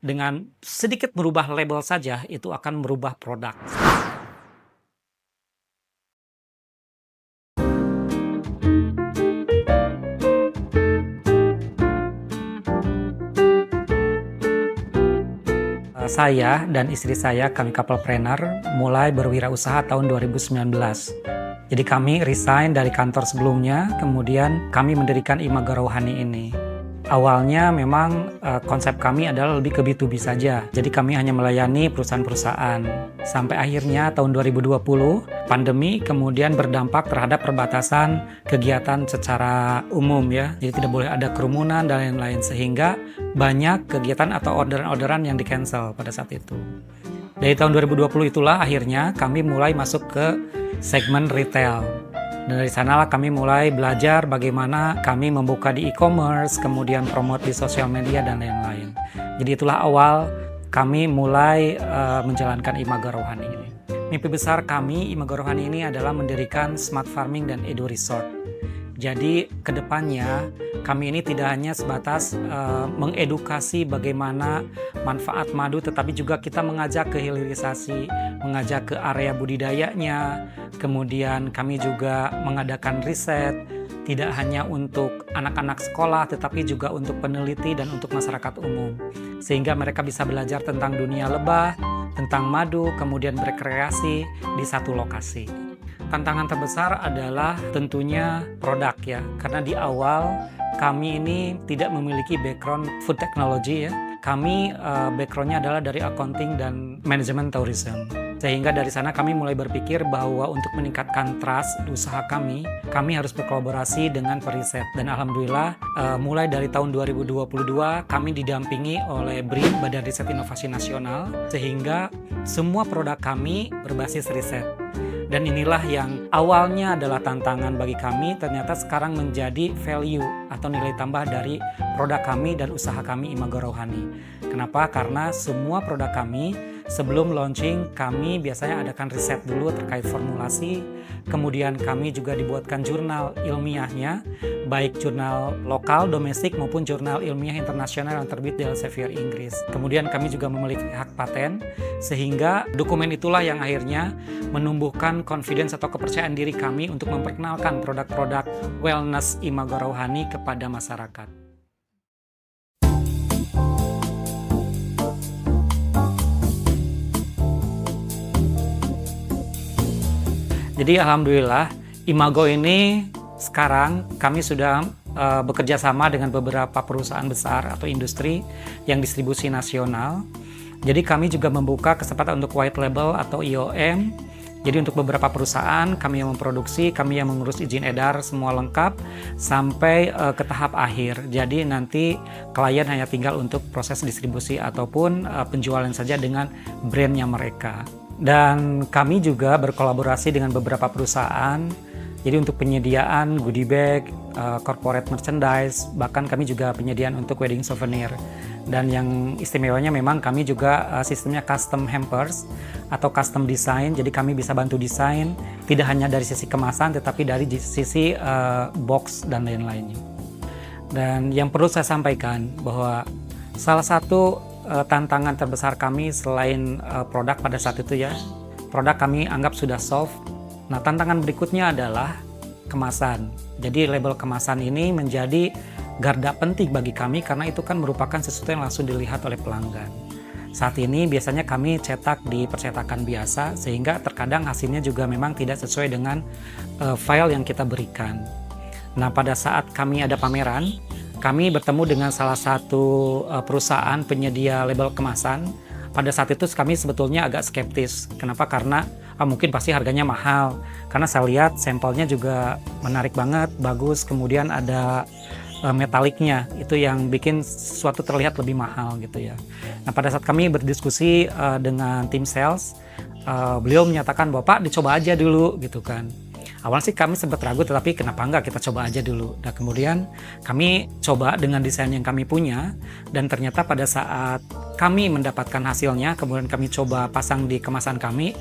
Dengan sedikit merubah label saja, itu akan merubah produk. Saya dan istri saya, kami couplepreneur, mulai berwirausaha tahun 2019. Jadi kami resign dari kantor sebelumnya, kemudian kami mendirikan Imago Rohani ini. Awalnya memang konsep kami adalah lebih ke B2B saja. Jadi kami hanya melayani perusahaan-perusahaan. Sampai akhirnya tahun 2020, pandemi kemudian berdampak terhadap perbatasan kegiatan secara umum ya. Jadi tidak boleh ada kerumunan dan lain-lain, sehingga banyak kegiatan atau orderan-orderan yang di-cancel pada saat itu. Dari tahun 2020 itulah akhirnya kami mulai masuk ke segmen retail. Dan dari sanalah kami mulai belajar bagaimana kami membuka di e-commerce, kemudian promote di sosial media dan lain-lain. Jadi itulah awal kami mulai menjalankan Imago Rohani ini. Mimpi besar kami, Imago Rohani ini adalah mendirikan smart farming dan edu resort. Jadi kedepannya kami ini tidak hanya sebatas mengedukasi bagaimana manfaat madu, tetapi juga kita mengajak ke hilirisasi, mengajak ke area budidayanya. Kemudian kami juga mengadakan riset, tidak hanya untuk anak-anak sekolah, tetapi juga untuk peneliti dan untuk masyarakat umum. Sehingga mereka bisa belajar tentang dunia lebah, tentang madu, kemudian berkreasi di satu lokasi. Tantangan terbesar adalah tentunya produk ya, karena di awal kami ini tidak memiliki background food technology ya. Kami backgroundnya adalah dari accounting dan manajemen tourism. Sehingga dari sana kami mulai berpikir bahwa untuk meningkatkan trust di usaha kami harus berkolaborasi dengan periset. Dan alhamdulillah mulai dari tahun 2022 kami didampingi oleh BRIN, Badan Riset Inovasi Nasional, sehingga semua produk kami berbasis riset. Dan inilah yang awalnya adalah tantangan bagi kami, ternyata sekarang menjadi value atau nilai tambah dari produk kami dan usaha kami Imago Rohani. Kenapa? Karena semua produk kami sebelum launching kami biasanya adakan riset dulu terkait formulasi, kemudian kami juga dibuatkan jurnal ilmiahnya, baik jurnal lokal, domestik maupun jurnal ilmiah internasional yang terbit di Elsevier Inggris. Kemudian kami juga memiliki hak paten, sehingga dokumen itulah yang akhirnya menumbuhkan confidence atau kepercayaan diri kami untuk memperkenalkan produk-produk wellness Imago Rohani kepada masyarakat. Jadi alhamdulillah Imago ini sekarang kami sudah bekerja sama dengan beberapa perusahaan besar atau industri yang distribusi nasional. Jadi kami juga membuka kesempatan untuk white label atau IOM. Jadi untuk beberapa perusahaan kami yang memproduksi, kami yang mengurus izin edar semua lengkap sampai ke tahap akhir. Jadi nanti klien hanya tinggal untuk proses distribusi ataupun penjualan saja dengan brandnya mereka. Dan kami juga berkolaborasi dengan beberapa perusahaan, jadi untuk penyediaan goodie bag, corporate merchandise, bahkan kami juga penyediaan untuk wedding souvenir. Dan yang istimewanya memang kami juga sistemnya custom hampers atau custom design, jadi kami bisa bantu desain, tidak hanya dari sisi kemasan tetapi dari sisi box dan lain-lainnya. Dan yang perlu saya sampaikan bahwa salah satu tantangan terbesar kami selain produk pada saat itu ya, produk kami anggap sudah solve. Nah, tantangan berikutnya adalah kemasan. Jadi label kemasan ini menjadi garda penting bagi kami karena itu kan merupakan sesuatu yang langsung dilihat oleh pelanggan. Saat ini biasanya kami cetak di percetakan biasa sehingga terkadang hasilnya juga memang tidak sesuai dengan file yang kita berikan. Nah, pada saat kami ada pameran, kami bertemu dengan salah satu perusahaan penyedia label kemasan. Pada saat itu kami sebetulnya agak skeptis. Kenapa? Karena mungkin pasti harganya mahal. Karena saya lihat sampelnya juga menarik banget, bagus. Kemudian ada metaliknya, itu yang bikin sesuatu terlihat lebih mahal gitu ya. Nah, pada saat kami berdiskusi dengan tim sales, beliau menyatakan, "Bapak dicoba aja dulu," gitu kan. Awalnya sih kami sempat ragu, tetapi kenapa enggak kita coba aja dulu. Nah kemudian kami coba dengan desain yang kami punya, dan ternyata pada saat kami mendapatkan hasilnya, kemudian kami coba pasang di kemasan kami,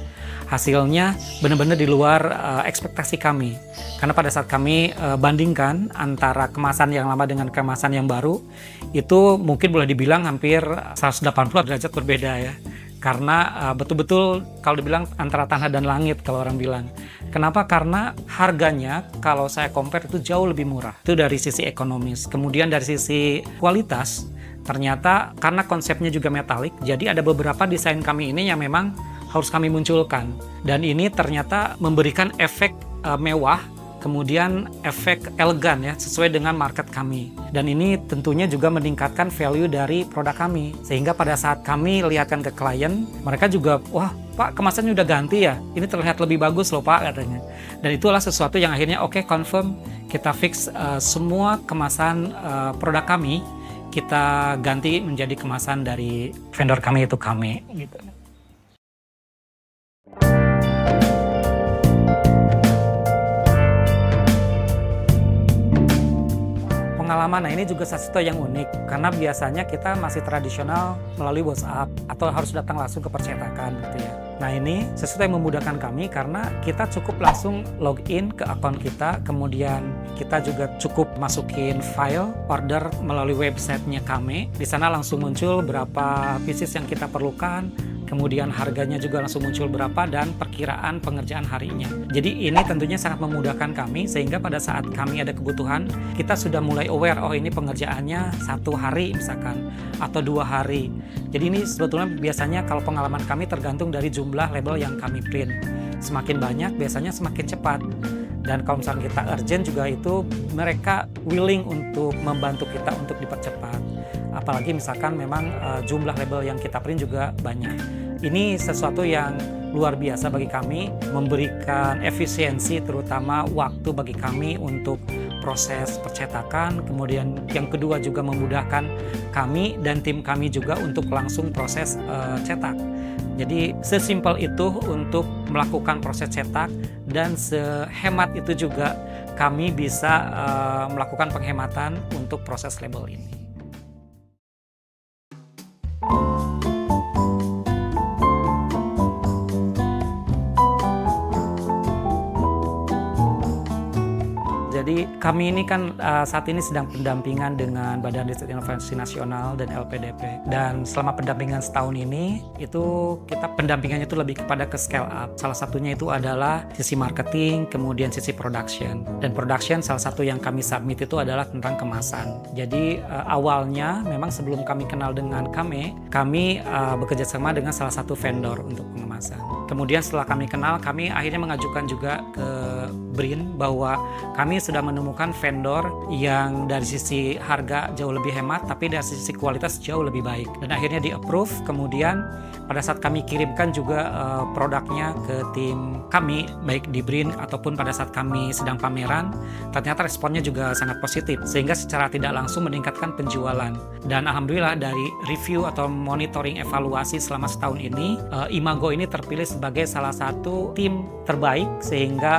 hasilnya benar-benar di luar ekspektasi kami. Karena pada saat kami bandingkan antara kemasan yang lama dengan kemasan yang baru, itu mungkin boleh dibilang hampir 180 derajat berbeda ya. Karena betul-betul kalau dibilang antara tanah dan langit kalau orang bilang. Kenapa? Karena harganya kalau saya compare itu jauh lebih murah. Itu dari sisi ekonomis. Kemudian dari sisi kualitas, ternyata karena konsepnya juga metalik, jadi ada beberapa desain kami ini yang memang harus kami munculkan. Dan ini ternyata memberikan efek mewah, kemudian efek elegan ya, sesuai dengan market kami. Dan ini tentunya juga meningkatkan value dari produk kami. Sehingga pada saat kami lihatkan ke klien, mereka juga, wah Pak, kemasannya udah ganti ya, ini terlihat lebih bagus loh Pak, katanya. Dan itulah sesuatu yang akhirnya oke, confirm, kita fix semua kemasan produk kami, kita ganti menjadi kemasan dari vendor kami, itu kami gitu. Pengalaman, nah ini juga sesuatu yang unik karena biasanya kita masih tradisional melalui WhatsApp atau harus datang langsung ke percetakan gitu ya. Nah ini sesuatu yang memudahkan kami karena kita cukup langsung login ke akun kita, kemudian kita juga cukup masukin file order melalui websitenya kami. Di sana langsung muncul berapa pieces yang kita perlukan, kemudian harganya juga langsung muncul berapa, dan perkiraan pengerjaan harinya. Jadi ini tentunya sangat memudahkan kami, sehingga pada saat kami ada kebutuhan, kita sudah mulai aware, oh ini pengerjaannya 1 hari misalkan, atau 2 hari. Jadi ini sebetulnya biasanya kalau pengalaman kami tergantung dari jumlah label yang kami print. Semakin banyak biasanya semakin cepat. Dan kalau misalnya kita urgent juga, itu mereka willing untuk membantu kita untuk dipercepat. Apalagi misalkan memang jumlah label yang kita print juga banyak. Ini sesuatu yang luar biasa bagi kami, memberikan efisiensi terutama waktu bagi kami untuk proses percetakan. Kemudian yang kedua juga memudahkan kami dan tim kami juga untuk langsung proses cetak. Jadi sesimpel itu untuk melakukan proses cetak, dan sehemat itu juga kami bisa melakukan penghematan untuk proses label ini. Jadi kami ini kan saat ini sedang pendampingan dengan Badan Riset Inovasi Nasional dan LPDP. Dan selama pendampingan setahun ini, itu kita pendampingannya itu lebih kepada ke scale up. Salah satunya itu adalah sisi marketing, kemudian sisi production. Dan production salah satu yang kami submit itu adalah tentang kemasan. Jadi awalnya memang sebelum kami kenal dengan kami bekerja sama dengan salah satu vendor untuk pengemasan. Kemudian setelah kami kenal, kami akhirnya mengajukan juga ke BRIN bahwa kami sudah menemukan vendor yang dari sisi harga jauh lebih hemat, tapi dari sisi kualitas jauh lebih baik. Dan akhirnya di-approve. Kemudian pada saat kami kirimkan juga produknya ke tim kami, baik di BRIN ataupun pada saat kami sedang pameran, ternyata responnya juga sangat positif, sehingga secara tidak langsung meningkatkan penjualan. Dan alhamdulillah dari review atau monitoring evaluasi selama setahun ini, Imago ini terpilih sebagai salah satu tim terbaik, sehingga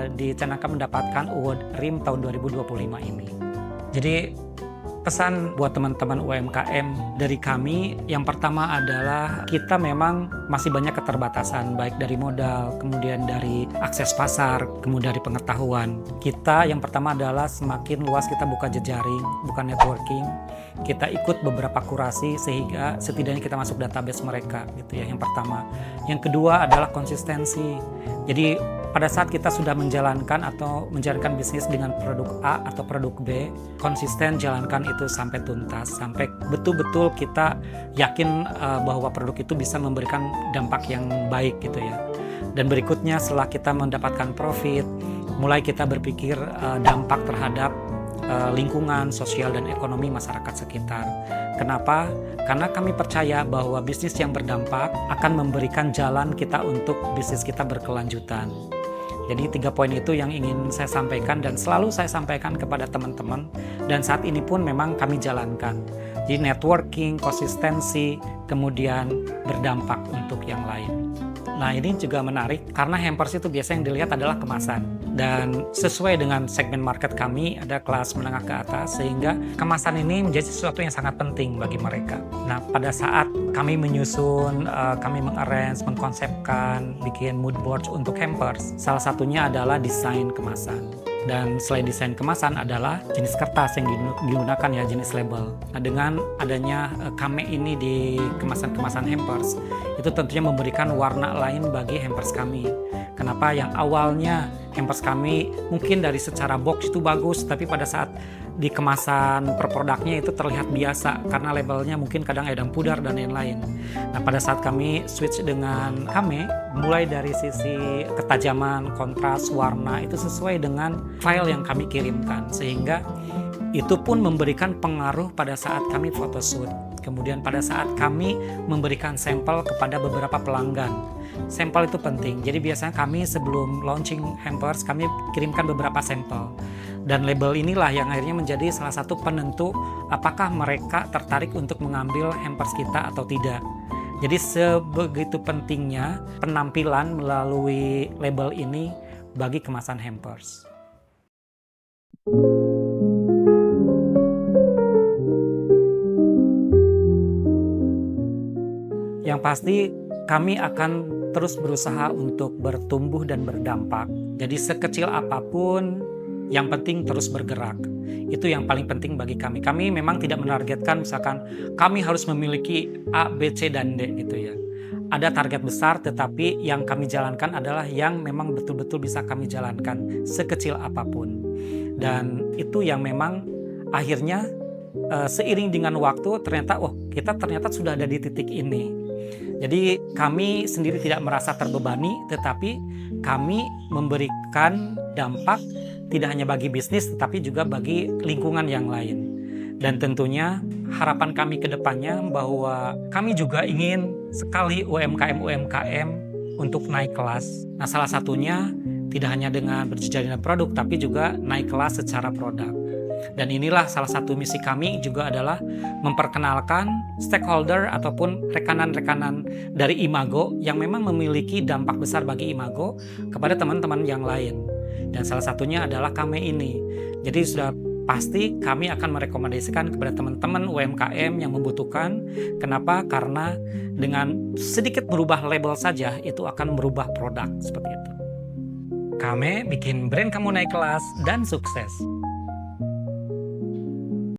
dicanangkan mendapatkan award RIM tahun 2025 ini. Jadi pesan buat teman-teman UMKM dari kami, yang pertama adalah kita memang masih banyak keterbatasan, baik dari modal, kemudian dari akses pasar, kemudian dari pengetahuan. Kita yang pertama adalah semakin luas kita buka jejaring, bukan networking. Kita ikut beberapa kurasi sehingga setidaknya kita masuk database mereka gitu ya, yang pertama. Yang kedua adalah konsistensi. Jadi pada saat kita sudah menjalankan bisnis dengan produk A atau produk B, konsisten jalankan itu sampai tuntas, sampai betul-betul kita yakin bahwa produk itu bisa memberikan dampak yang baik gitu ya. Dan berikutnya setelah kita mendapatkan profit, mulai kita berpikir dampak terhadap lingkungan, sosial, dan ekonomi masyarakat sekitar. Kenapa? Karena kami percaya bahwa bisnis yang berdampak akan memberikan jalan kita untuk bisnis kita berkelanjutan. Jadi 3 poin itu yang ingin saya sampaikan dan selalu saya sampaikan kepada teman-teman, dan saat ini pun memang kami jalankan. Jadi networking, konsistensi, kemudian berdampak untuk yang lain. Nah, ini juga menarik karena hampers itu biasanya yang dilihat adalah kemasan. Dan sesuai dengan segmen market kami, ada kelas menengah ke atas, sehingga kemasan ini menjadi sesuatu yang sangat penting bagi mereka. Nah, pada saat kami menyusun, kami mengarrange, mengkonsepkan, bikin mood boards untuk hampers, salah satunya adalah desain kemasan. Dan selain desain kemasan adalah jenis kertas yang digunakan ya, jenis label. Nah, dengan adanya kame ini di kemasan-kemasan hampers, itu tentunya memberikan warna lain bagi hampers kami. Kenapa yang awalnya hampers kami mungkin dari secara box itu bagus, tapi pada saat di kemasan per produknya itu terlihat biasa karena labelnya mungkin kadang edam pudar dan lain-lain. Nah, pada saat kami switch dengan kame, mulai dari sisi ketajaman, kontras, warna itu sesuai dengan file yang kami kirimkan, sehingga itu pun memberikan pengaruh pada saat kami photoshoot. Kemudian pada saat kami memberikan sampel kepada beberapa pelanggan. Sampel itu penting, jadi biasanya kami sebelum launching hampers, kami kirimkan beberapa sampel. Dan label inilah yang akhirnya menjadi salah satu penentu apakah mereka tertarik untuk mengambil hampers kita atau tidak. Jadi sebegitu pentingnya penampilan melalui label ini bagi kemasan hampers. Yang pasti kami akan terus berusaha untuk bertumbuh dan berdampak. Jadi sekecil apapun, yang penting terus bergerak. Itu yang paling penting bagi kami. Kami memang tidak menargetkan misalkan kami harus memiliki A, B, C, dan D gitu ya. Ada target besar, tetapi yang kami jalankan adalah yang memang betul-betul bisa kami jalankan sekecil apapun. Dan itu yang memang akhirnya seiring dengan waktu ternyata kita ternyata sudah ada di titik ini. Jadi kami sendiri tidak merasa terbebani, tetapi kami memberikan dampak tidak hanya bagi bisnis tetapi juga bagi lingkungan yang lain. Dan tentunya harapan kami ke depannya bahwa kami juga ingin sekali UMKM untuk naik kelas. Nah, salah satunya tidak hanya dengan berjejaring dengan produk tapi juga naik kelas secara produk. Dan inilah salah satu misi kami juga adalah memperkenalkan stakeholder ataupun rekanan-rekanan dari Imago yang memang memiliki dampak besar bagi Imago kepada teman-teman yang lain. Dan salah satunya adalah kami ini. Jadi sudah pasti kami akan merekomendasikan kepada teman-teman UMKM yang membutuhkan. Kenapa? Karena dengan sedikit merubah label saja itu akan merubah produk seperti itu. Kami bikin brand kamu naik kelas dan sukses.